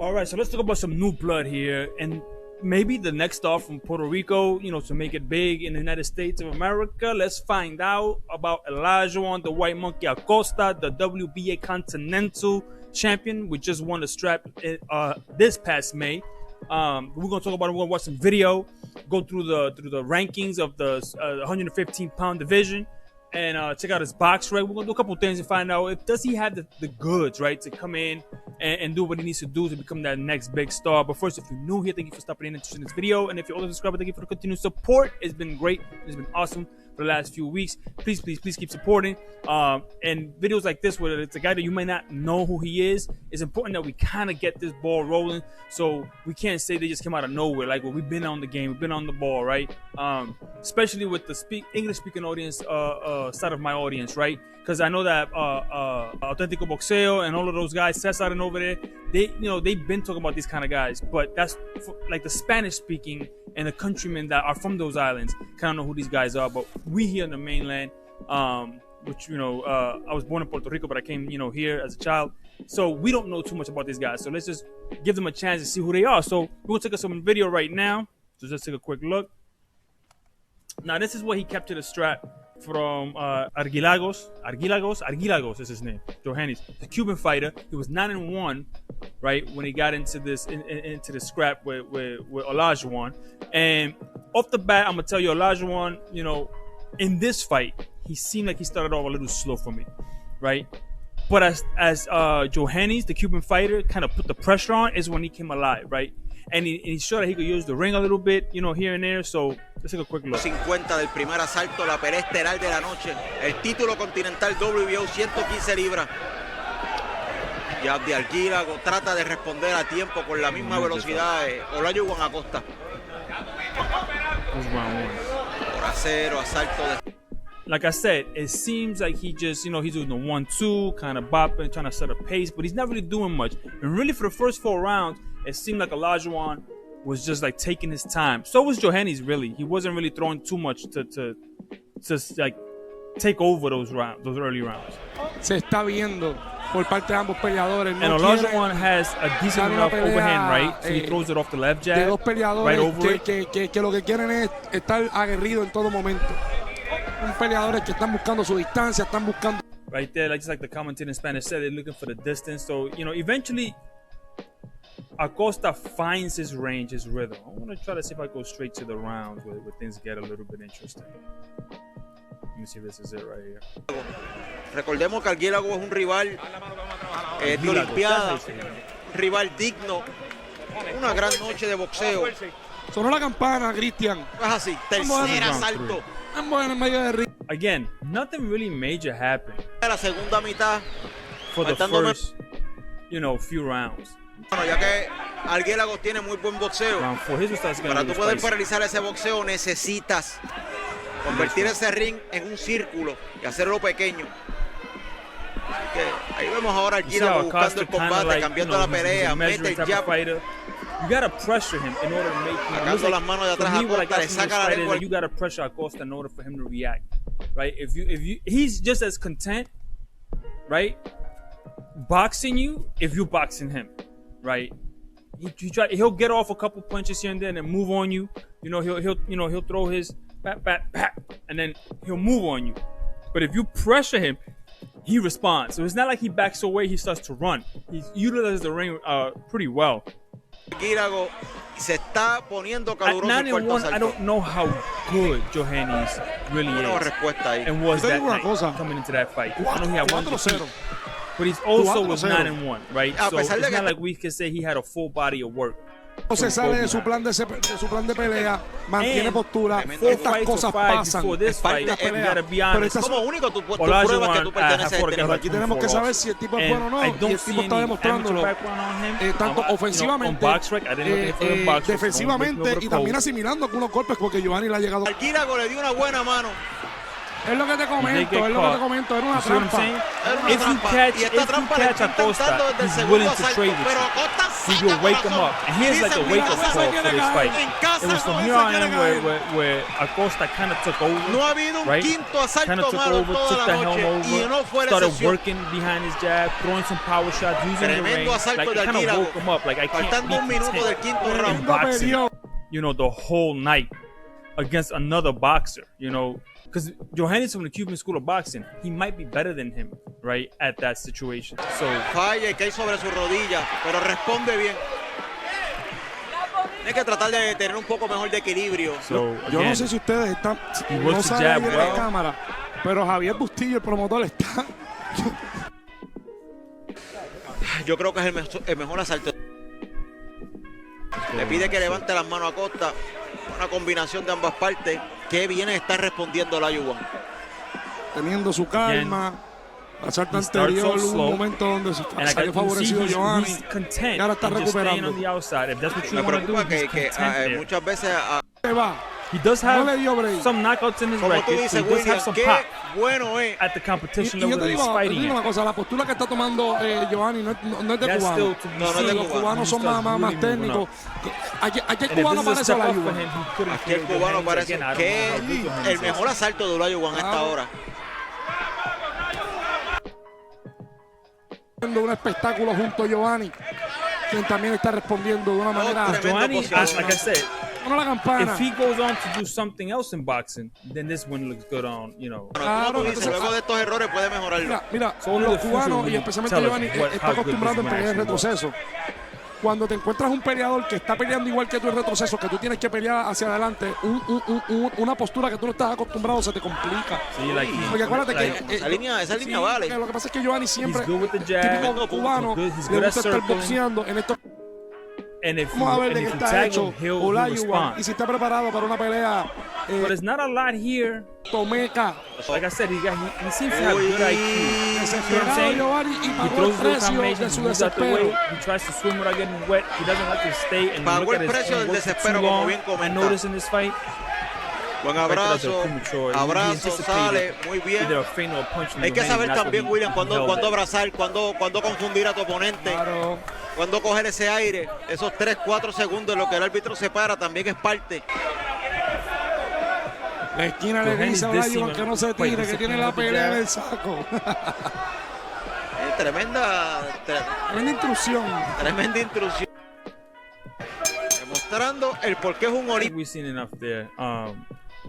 All right, so let's talk about some new blood here, and maybe the next star from Puerto Rico, you know, to make it big in the United States of America. Let's find out about Olajuwon, the White Monkey Acosta, the WBA Continental Champion. We just won the strap this past May. We're gonna talk about it. We're gonna watch some video, go through the rankings of the 115-pound division, and check out his box rec. We're gonna do a couple things and find out if does he have the goods, right, to come in and do what he needs to do to become that next big star. But first, if you're new here, thank you for stopping in and watching this video. And if you're already a subscriber, thank you for the continued support. It's been great. It's been awesome for the last few weeks. Please keep supporting. And videos like this, where it's a guy that you might not know who he is, it's important that we kind of get this ball rolling. So we can't say they just came out of nowhere. Like, well, we've been on the game, we've been on the ball, right? Especially with the English-speaking audience side of my audience, right? Because I know that Auténtico Boxeo and all of those guys, Cesar and over there, they've been talking about these kind of guys. But that's like the Spanish-speaking and the countrymen that are from those islands kind of know who these guys are. But we here in the mainland, which I was born in Puerto Rico, but I came here as a child, so we don't know too much about these guys. So let's just give them a chance to see who they are. So we're gonna take us some video right now. So just take a quick look. Now this is what he kept to the strap from Argilagos is his name. Joahnys, the Cuban fighter. He was 9-1, right, when he got into this into the scrap with Olajuwon. And off the bat, I'm gonna tell you, Olajuwon, in this fight, he seemed like he started off a little slow for me, right? But as Joahnys, the Cuban fighter, kind of put the pressure on, is when he came alive, right? And he showed that he could use the ring a little bit, here and there. So let's take a quick look. 50 del primer asalto, la pelea estelar de la noche, el título continental WBA 115 libras. Joahnys Argilagos trata de responder a tiempo con la misma velocidad de Olajuwon Acosta. Por acero, asalto de... Like I said, it seems like he just, he's doing the 1-2, kind of bopping, trying to set a pace, but he's not really doing much. And really, for the first 4 rounds, it seemed like Olajuwon was just like taking his time. So was Joahnys, really. He wasn't really throwing too much to like take over those early rounds. Se está viendo por parte de ambos peleadores. And Olajuwon has a decent enough overhand, right? So he throws it off the left jab, de dos peleadores right over que lo que quieren es estar aguerrido en todo momento. Un peleadores que están buscando su distancia, están buscando. Right there, just like the commentator in Spanish said, they're looking for the distance. So, eventually Acosta finds his range, his rhythm. I want to try to see if I go straight to the rounds where things get a little bit interesting. Let me see if this is it right here. Recordemos que Argilagos es un rival de Olimpiada, un rival digno, una gran noche de boxeo. Sonó la campana, Cristian. Es así, tercer asalto. Ambos en el medio de ring. Again, nothing really major happened. La segunda mitad. For the first, few rounds. Bueno, ya que Argilagos tiene muy buen boxeo, para tú poder paralizar ese boxeo necesitas convertir ese ring en un círculo y hacerlo pequeño. Así que ahí vemos ahora a Argilagos buscando el combate, cambiando la pelea, mete el jab. You gotta pressure him in order to make sacando las manos de atrás a Acosta, le saca la lengua. You gotta pressure Acosta in order for him to react, right? If you he's just as content, right, boxing you if you're boxing him, right? He'll get off a couple punches here and there and then move on you. He'll throw his bat, and then he'll move on you. But if you pressure him, he responds. So it's not like he backs away, he starts to run. He utilizes the ring pretty well. Argilagos se está poniendo caluroso. At 9-1, I don't know how good Joahnys really is. And was that night coming into that fight. I know he had 1 defeat, but he's also was 9-1, right? So it's not like we can say he had a full body of work. No se sale de su plan de pelea, mantiene postura. Estas cosas pasan. Pero como único tú pruebas que tú perteneces a este nivel. Aquí tenemos que saber si el tipo es bueno o no. Y el tipo está demostrándolo tanto ofensivamente, defensivamente y también asimilando algunos golpes porque Joahnys le ha llegado. Argilagos le dio una buena mano Es lo que te comento, era una trampa. If you catch Acosta, he's willing to trade with you. He will wake him up. And here's like a wake-up call for this fight. It was from here on in where Acosta kind of took over, right? Kind of took over, took the helm over, started working behind his jab, throwing some power shots, using the range. Like, it kind of woke him up. Like, I can't be content in boxing, you know, the whole night against another boxer, you know. Because Joahnys from the Cuban School of Boxing, he might be better than him, right, at that situation. So, falla y cae sobre su rodilla, pero responde bien. Hay que tratar de tener un poco mejor de equilibrio. So, yo no sé si ustedes están, no saben en la cámara, pero Javier Bustillo, el promotor, está. Yo creo que es el mejor asalto. Le pide que levante las manos a Acosta. Una combinación de ambas partes. Qué bien está respondiendo Olajuwon. Teniendo su calma. Asalto anterior, un momento donde se salió favorecido Joahnys. Y ahora está recuperando. Me preocupa que muchas veces... He does have some knockouts in his record, so he does have some pop bueno at the competition y yo level te that he's fighting. Te digo una cosa, la postura que está tomando Joahnys no es de cubano. Los cubanos son más técnicos. Aquí el cubano parece Olajuwon. Aquí el cubano parece que es el mejor asalto de Olajuwon a esta hora. Un espectáculo junto a Joahnys, quien también está respondiendo de una manera. Joahnys, like I said, la campana. if he goes on to do something else in boxing, then this one looks good on, you know. Claro, luego de estos errores puede mejorarlo. Mira, los cubanos y especialmente Joahnys está acostumbrado a pelear en retroceso. Cuando te encuentras un peleador que está peleando igual que tú en retroceso, que tú tienes que pelear hacia adelante, una postura que tú no estás acostumbrado, se te complica. Porque acuérdate que esa línea vale. Lo que pasa es que Joahnys siempre, típico cubano, le gusta estar boxeando en estos. Vamos a ver de qué está hecho Olajuwon y si está preparado para una pelea. But it's not a lot here. Tomeca. Like I said, he seems to have good IQ. Desesperado Joahnys y pagó el precio de su desespero. He tries to swim without getting wet. He doesn't like to stay. And pagó el precio del desespero, como bien comenta. I noticed in this fight. Buen abrazo, sale muy bien. Hay que saber también, William, cuándo abrazar, cuándo confundir a tu oponente, cuándo coger ese aire. Esos 3-4 segundos en lo que el árbitro se para también es parte. La esquina le dice a Olajuwon que no se tire, que tiene la pelea en el saco. Tremenda intrusión. Tremenda intrusión. Demostrando el por qué es un olímpico. We've seen enough there.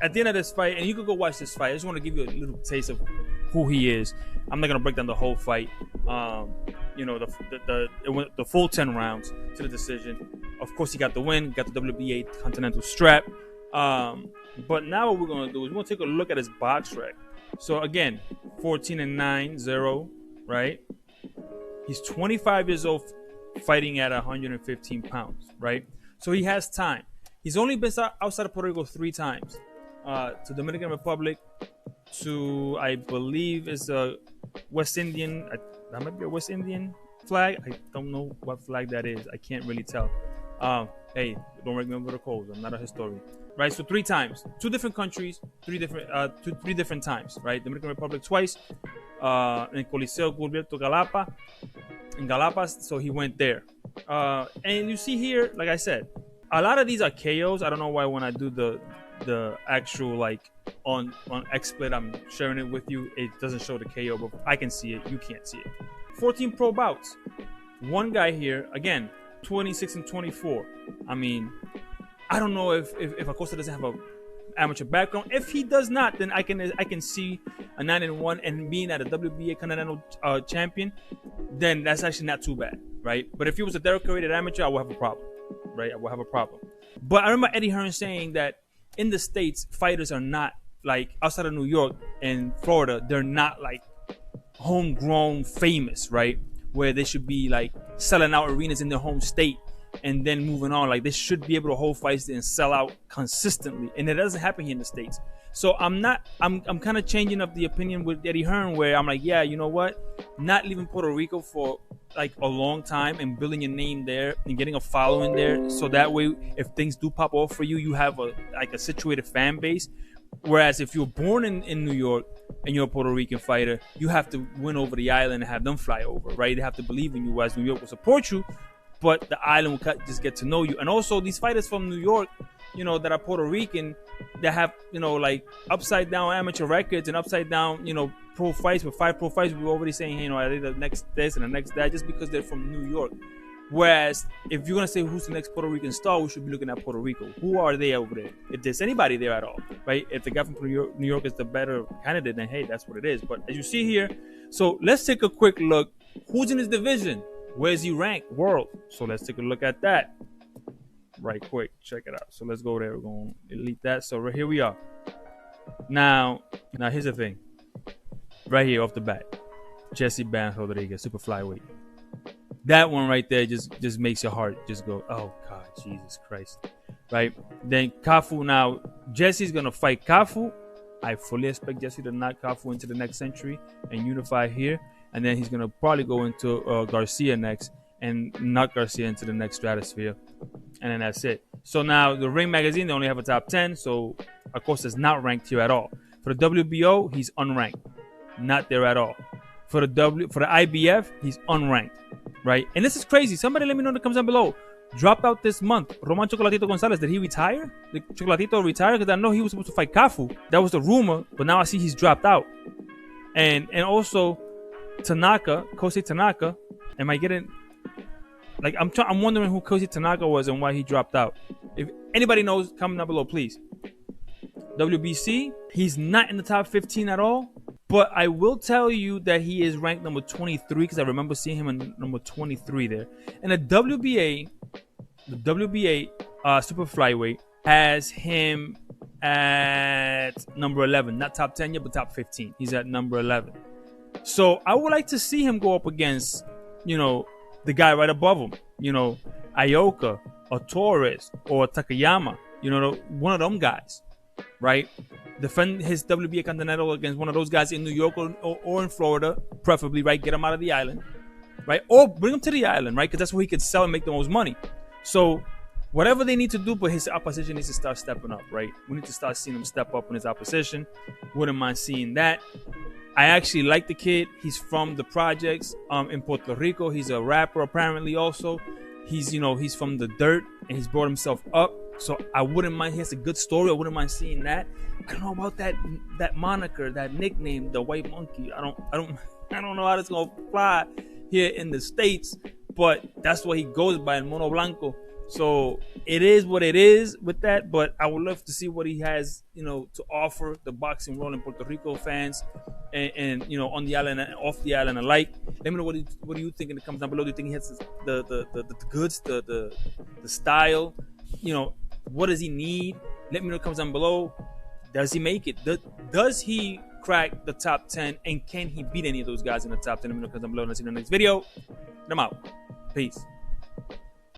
At the end of this fight, and you could go watch this fight, I just want to give you a little taste of who he is. I'm not going to break down the whole fight. You know, it went the full 10 rounds to the decision. Of course, he got the win, got the WBA Continental strap. But now what we're going to do is we're going to take a look at his box rec. So again, 14-9-0, right? He's 25 years old, fighting at 115 pounds, right? So he has time. He's only been outside of Puerto Rico 3 times. To Dominican Republic, to I believe is a West Indian. That might be a West Indian flag. I don't know what flag that is. I can't really tell. Hey, don't remember the codes. I'm not a historian. Right, so 3 times, 2 different countries, 3 different times. Right, Dominican Republic twice. In Coliseo Gilberto Galapa, in Galapas. So he went there. And you see here, like I said, a lot of these are KOs. I don't know why when I do the actual like on XSplit I'm sharing it with you, it doesn't show the KO, but I can see it, you can't see it. 14 pro bouts. One guy here, again, 26-24. I mean, I don't know if Acosta doesn't have a amateur background. If he does not, then I can see a 9-1 and being at a WBA Continental champion, then that's actually not too bad, right? But if he was a decorated amateur, I would have a problem, right? I would have a problem. But I remember Eddie Hearn saying that in the States, fighters are not like outside of New York and Florida, they're not like homegrown famous, right? Where they should be like selling out arenas in their home state and then moving on. Like they should be able to hold fights and sell out consistently. And it doesn't happen here in the States. So I'm kind of changing up the opinion with Eddie Hearn, where I'm like, yeah, you know what? Not leaving Puerto Rico for like a long time and building your name there and getting a following there. So that way, if things do pop off for you, you have a situated fan base. Whereas if you're born in New York and you're a Puerto Rican fighter, you have to win over the island and have them fly over, right? They have to believe in you, whereas New York will support you, but the island will just get to know you. And also these fighters from New York, you know, that are Puerto Rican, that have, you know, like upside down amateur records and upside down, you know, pro fights with 5 pro fights, we're already saying, hey, you know, are they the next this and the next that, just because they're from New York. Whereas if you're gonna say who's the next Puerto Rican star, we should be looking at Puerto Rico. Who are they over there? If there's anybody there at all, right? If the guy from New York is the better candidate, then hey, that's what it is. But as you see here, so let's take a quick look. Who's in his division? Where's he ranked? World. So let's take a look at that right quick. Check it out. So let's go there. We're going to delete that. So right here we are. Now here's the thing. Right here off the bat, Jesse Banz Rodriguez, super flyweight. That one right there just makes your heart just go, oh God, Jesus Christ, right? Then Cafu. Now Jesse's gonna fight Cafu. I fully expect Jesse to knock Cafu into the next century and unify here, and then he's gonna probably go into Garcia next and knock Garcia into the next stratosphere, and then that's it. So now the Ring Magazine, they only have a top 10, so Acosta's not ranked here at all. For the WBO, he's unranked, not there at all. For the IBF, he's unranked, right? And this is crazy. Somebody let me know in the comments down below. Dropped out this month. Roman Chocolatito Gonzalez, did he retire? Did Chocolatito retire? Because I know he was supposed to fight Cafu. That was the rumor, but now I see he's dropped out. And also Tanaka, Kosei Tanaka. Am I getting like I'm wondering who Kosei Tanaka was and why he dropped out. If anybody knows, comment down below, please. WBC, he's not in the top 15 at all. But I will tell you that he is ranked number 23 because I remember seeing him in number 23 there. And the WBA super flyweight has him at number 11. Not top 10 yet, but top 15. He's at number 11. So I would like to see him go up against, you know, the guy right above him. You know, Ioka or Torres or Takayama. You know, one of them guys, right? Defend his WBA Continental against one of those guys in New York or in Florida, preferably, right? Get him out of the island, right? Or bring him to the island, right? Because that's where he could sell and make the most money. So whatever they need to do, but his opposition needs to start stepping up, right? We need to start seeing him step up in his opposition. Wouldn't mind seeing that. I actually like the kid. He's from the projects in Puerto Rico. He's a rapper apparently also. He's from the dirt and he's brought himself up. So I wouldn't mind. He has a good story. I wouldn't mind seeing that. I don't know about that moniker, that nickname, the White Monkey. I don't know how that's gonna fly here in the States, but that's what he goes by, in Mono Blanco. So it is what it is with that. But I would love to see what he has, you know, to offer the boxing world and Puerto Rico fans, and you know, on the island and off the island alike. Let me know what do you think in the comments down below. Do you think he has the goods, the style? You know, what does he need? Let me know in the comments down below. Does he make it? Does he crack the top 10? And can he beat any of those guys in the top 10? Let me know in the comments down below. And I'll see you in the next video. I'm out. Peace.